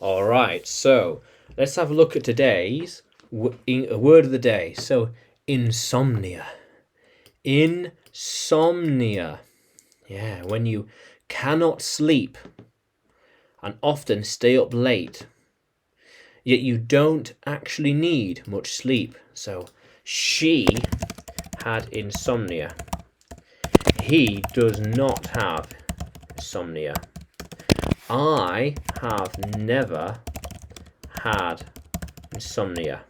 All right, so let's have a look at today's word of the day. So, insomnia. Insomnia. Yeah, when you cannot sleep and often stay up late, yet you don't actually need much sleep. So, she had insomnia. He does not have insomnia. I have never had insomnia.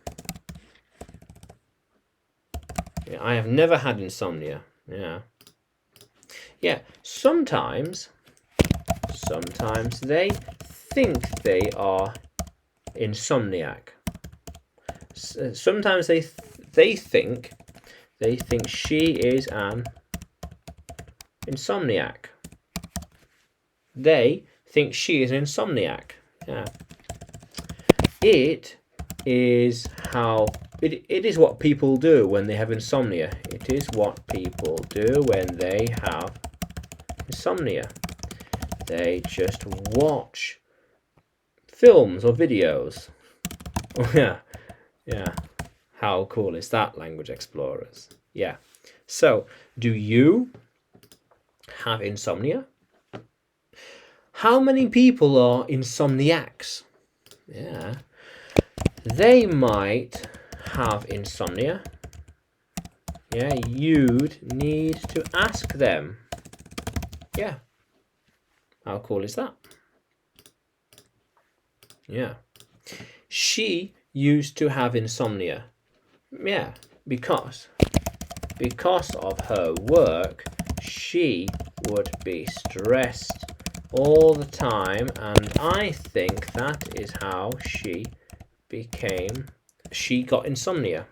Yeah, I have never had insomnia. Yeah. Sometimes they think they are insomniac. Sometimes they think she is an insomniac. They think she is an insomniac. Yeah. It is what people do when they have insomnia. It is what people do when they have insomnia. They just watch films or videos. Oh yeah. How cool is that, Language Explorers? Yeah. So, do you have insomnia? How many people are insomniacs? Yeah. They might have insomnia. Yeah, you'd need to ask them. Yeah. How cool is that? Yeah. She used to have insomnia. Yeah, because of her work, she would be stressed all the time, and I think that is how she got insomnia.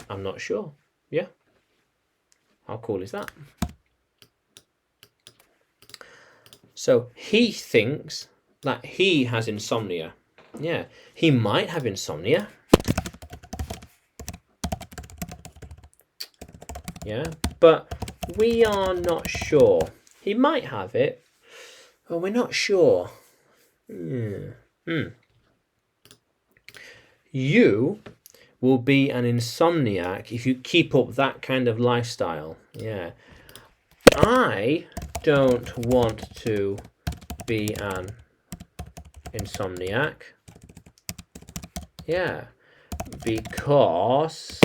I'm not sure. Yeah. How cool is that? So he thinks that he has insomnia. Yeah, he might have insomnia. Yeah, but we are not sure. He might have it, but we're not sure. You will be an insomniac if you keep up that kind of lifestyle. Yeah. I don't want to be an insomniac. Yeah. Because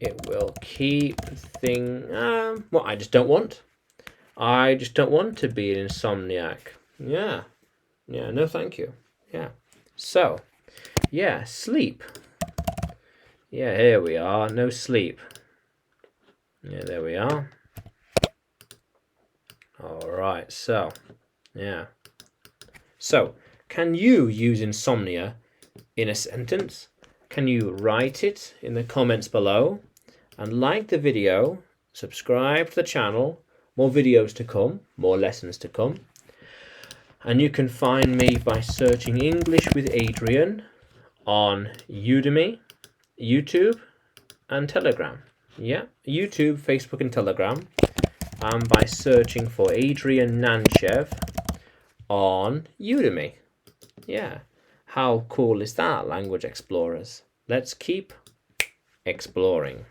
it will keep things. I just don't want. I just don't want to be an insomniac. Yeah. No, thank you. Yeah. So, yeah, sleep. Yeah, here we are. No sleep. Yeah, there we are. All right. So, yeah. So, can you use insomnia in a sentence? Can you write it in the comments below? And like the video, subscribe to the channel. More videos to come, more lessons to come. And you can find me by searching English with Adrian on Udemy, YouTube, and Telegram. Yeah, YouTube, Facebook, and Telegram. And by searching for Adrian Nanchev on Udemy. Yeah. How cool is that, Language Explorers? Let's keep exploring.